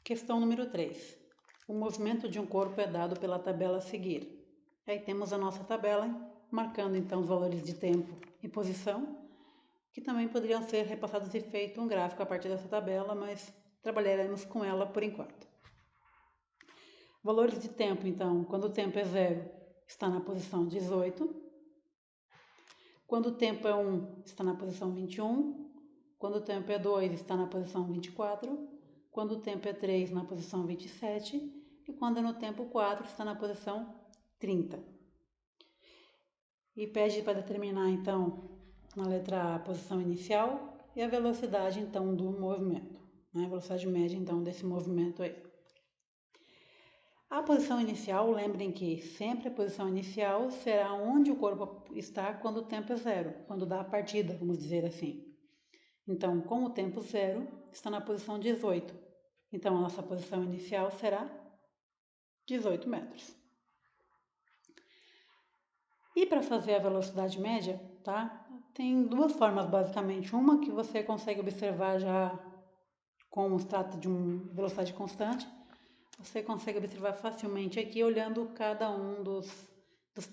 Questão número 3. O movimento de um corpo é dado pela tabela a seguir. Aí temos a nossa tabela, marcando então os valores de tempo e posição, que também poderiam ser repassados e feito um gráfico a partir dessa tabela, mas trabalharemos com ela por enquanto. Valores de tempo, então, quando o tempo é 0, está na posição 18. Quando o tempo é 1, está na posição 21. Quando o tempo é 2, está na posição 24. Quando o tempo é 3, na posição 27. E quando é no tempo 4, está na posição 30. E pede para determinar, então, na letra A, a posição inicial e a velocidade, então, do movimento. A velocidade média, então, desse movimento aí. A posição inicial, lembrem que sempre a posição inicial será onde o corpo está quando o tempo é 0, quando dá a partida, vamos dizer assim. Então, com o tempo 0, está na posição 18. Então, a nossa posição inicial será 18 metros. E para fazer a velocidade média, tá? Tem duas formas basicamente. Uma que você consegue observar já como se trata de uma velocidade constante. Você consegue observar facilmente aqui olhando cada um dos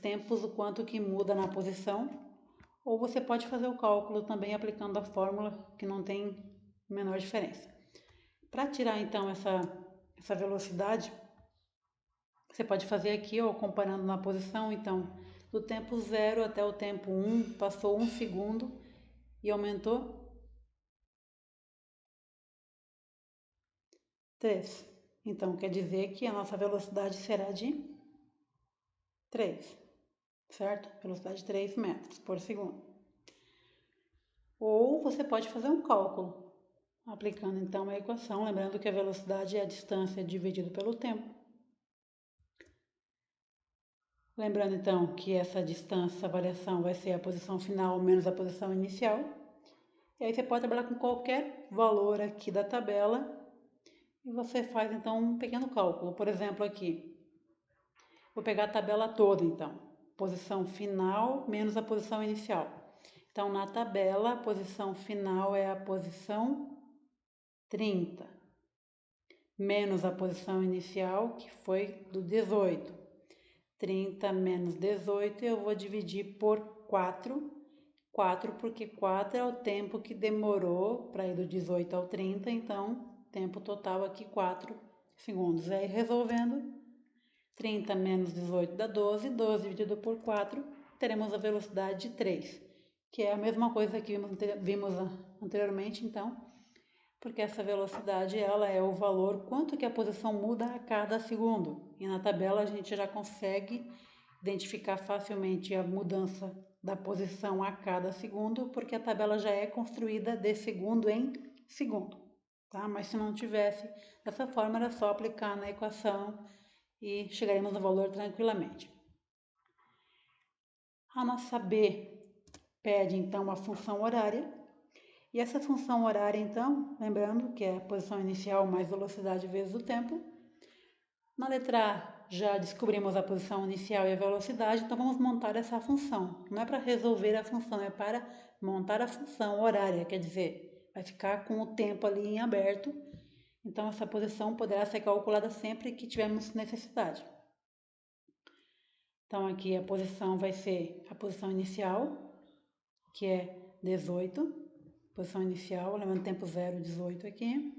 tempos, o quanto que muda na posição. Ou você pode fazer o cálculo também aplicando a fórmula, que não tem menor diferença. Para tirar então essa velocidade, você pode fazer aqui, ó, comparando na posição, então, do tempo 0 até o tempo 1, passou 1 segundo e aumentou 3. Então, quer dizer que a nossa velocidade será de 3, certo? Velocidade de 3 metros por segundo. Ou você pode fazer um cálculo, aplicando então a equação, lembrando que a velocidade é a distância dividido pelo tempo. Lembrando então que essa distância, essa variação vai ser a posição final menos a posição inicial. E aí você pode trabalhar com qualquer valor aqui da tabela e você faz então um pequeno cálculo. Por exemplo, aqui, vou pegar a tabela toda então, posição final menos a posição inicial. Então, na tabela, a posição final é a posição 30, menos a posição inicial, que foi do 18. 30 menos 18 eu vou dividir por 4. 4 porque 4 é o tempo que demorou para ir do 18 ao 30, então tempo total aqui 4 segundos. Aí resolvendo, 30 menos 18 dá 12, 12 dividido por 4, teremos a velocidade de 3, que é a mesma coisa que vimos anteriormente, então, porque essa velocidade ela é o valor, quanto que a posição muda a cada segundo. E na tabela a gente já consegue identificar facilmente a mudança da posição a cada segundo, porque a tabela já é construída de segundo em segundo, tá? Mas se não tivesse dessa forma, era só aplicar na equação e chegaremos no valor tranquilamente. A nossa B pede então a função horária. E essa função horária, então, lembrando que é a posição inicial mais velocidade vezes o tempo. Na letra A, já descobrimos a posição inicial e a velocidade, então vamos montar essa função. Não é para resolver a função, é para montar a função horária, quer dizer, vai ficar com o tempo ali em aberto. Então, essa posição poderá ser calculada sempre que tivermos necessidade. Então, aqui a posição vai ser a posição inicial, que é 18. Posição inicial, lembrando tempo 0, 18 aqui,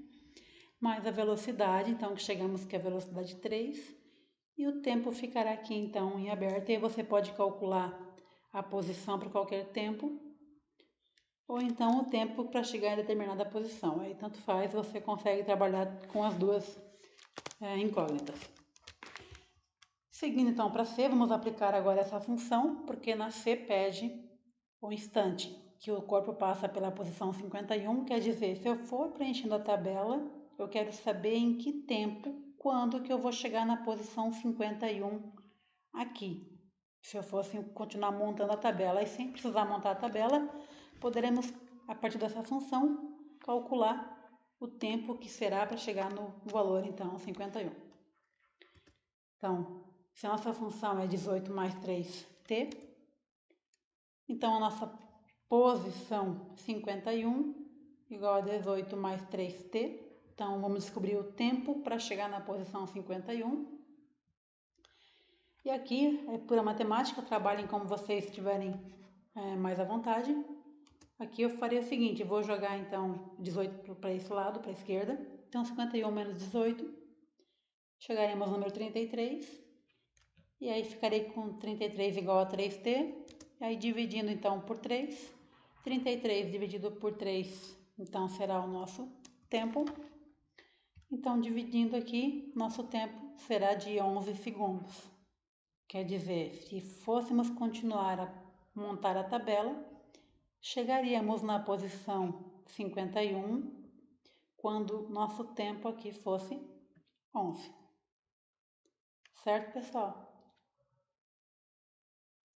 mais a velocidade, então que chegamos que é a velocidade 3, e o tempo ficará aqui então em aberto, e aí você pode calcular a posição para qualquer tempo, ou então o tempo para chegar em determinada posição, aí tanto faz, você consegue trabalhar com as duas incógnitas. Seguindo então para C, vamos aplicar agora essa função, porque na C pede o instante que o corpo passa pela posição 51, quer dizer, se eu for preenchendo a tabela, eu quero saber em que tempo, quando que eu vou chegar na posição 51 aqui. Se eu fosse continuar montando a tabela e sem precisar montar a tabela, poderemos, a partir dessa função, calcular o tempo que será para chegar no valor, então, 51. Então, se a nossa função é 18 mais 3t, então a nossa posição 51 igual a 18 mais 3t. Então, vamos descobrir o tempo para chegar na posição 51. E aqui é pura matemática, trabalhem como vocês estiverem mais à vontade. Aqui eu farei o seguinte, vou jogar então 18 para esse lado, para a esquerda. Então 51 menos 18, chegaremos ao número 33. E aí ficarei com 33 igual a 3t. E aí dividindo então por 3. 33 dividido por 3, então será o nosso tempo. Então dividindo aqui, nosso tempo será de 11 segundos. Quer dizer, se fôssemos continuar a montar a tabela, chegaríamos na posição 51 quando nosso tempo aqui fosse 11. Certo, pessoal?